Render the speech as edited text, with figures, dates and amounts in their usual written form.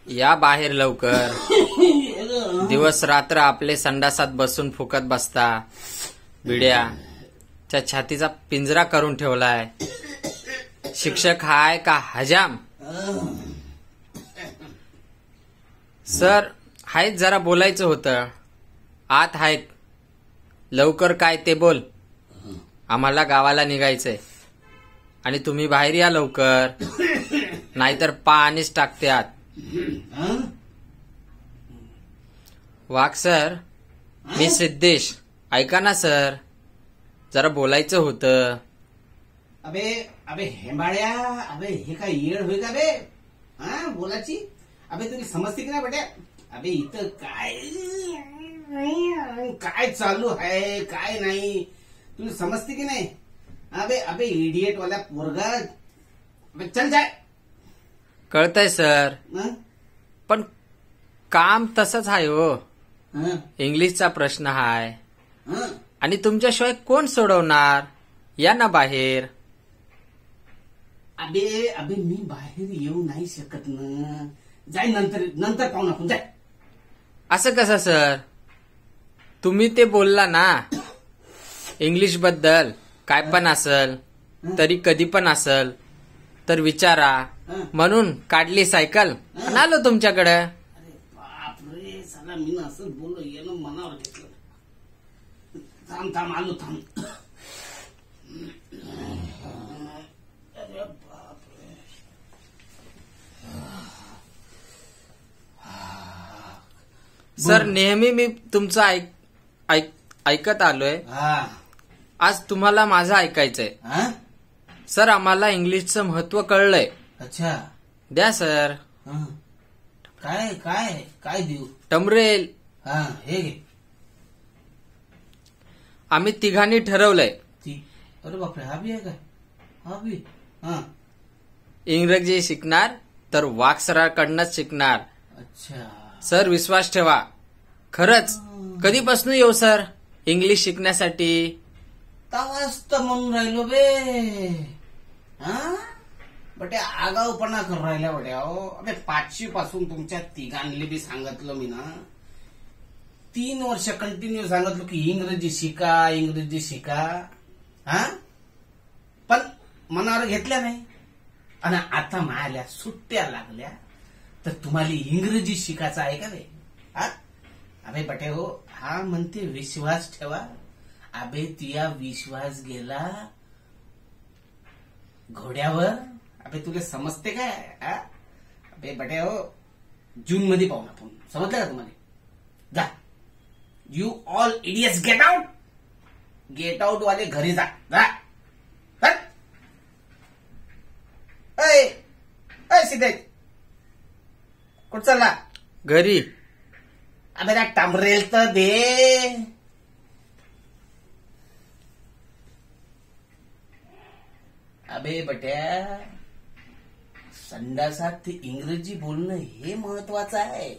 या बाहेर लवकर. दिवस रात्र आपले संडासात बसून फुकत बसता. बिड्याच्या छातीचा पिंजरा करून ठेवलाय. शिक्षक हाय का हजाम? सर आहेत, जरा बोलायचं होतं. आत आहेत. लवकर काय ते बोल. आम्हाला गावाला निघायचंय आणि तुम्ही बाहेर या लवकर, नाहीतर पाणीच टाकते आत. वाघ सर, मी सिद्धेश. ऐका ना सर, जरा बोलायचं होतं. अबे अबे हेंबाळ्या, अबे हे काय येड होय का बे? हा बोलाची. अबे तुला समजते की नाही बेट्या? अबे इथं काय चालू आहे काय नाही तुला समजते की नाही? अबे अबे इडियट वाला पोरगा. अबे चल जाय. कळतंय सर, पण काम तसंच आहे हो. इंग्लिशचा प्रश्न हाय आणि तुमच्याशिवाय कोण सोडवणार? या ना बाहेर. अबे अबे मी बाहेर येऊ नाही शकत ना. जाय नंतर पाहू आपण. जाय. असं कसं सर? तुम्ही ते बोलला ना इंग्लिश बद्दल. काय पण असल तरी कधी पण असल तर विचारा, म्हणून काढली सायकल आणि आलो तुमच्याकडे. अरे बापरे, साला मी ना असं बोललो, येणं मनावर घेतलं. थांब थांब आलो थांब. अरे बापरे. सर नेहमी मी तुमचं ऐकत आलोय. आज तुम्हाला माझं ऐकायचंय. सर आम्हाला इंग्लिशचं महत्व कळलंय. अच्छा, द्या सर. काय काय काय देऊ? टमरेल. हे घे. आम्ही तिघांनी ठरवलंय. अरे बापरे, हा बी आहे काय? हा बी. इंग्रजी शिकणार तर वाघ सरांकडनंच शिकणार. अच्छा सर विश्वास ठेवा. खरंच. कधीपासून येऊ सर इंग्लिश शिकण्यासाठी? तवाच तर म्हणून राहिलो बे. बट्या आगाऊपणा करून राहिल्या बट्या. अबे 5वी पासून तुमच्या तिघांनी बी सांगितलं मी ना. 3 वर्ष कंटिन्यू सांगितलं की इंग्रजी शिका. पण मनावर घेतल्या नाही. आणि आता मायाल्या सुट्ट्या लागल्या तर तुम्हाला इंग्रजी शिकायचं आहे का बे? अबे बटे हो, हा म्हणते विश्वास ठेवा. अबे तुया विश्वास गेला घोड्यावर. अबे तुला समजते काय? अबे बटे हो, जून मध्ये पाहू आपण. समजलं का तुम्हाला? जा. You all idiots get out. Get out वाले घरी जा. सिद्धेश कुठं चालला? घरी. अबे ना टमरेल तर दे. अबे बट्या, संडासात इंग्रजी बोलणं हे महत्वाचं आहे.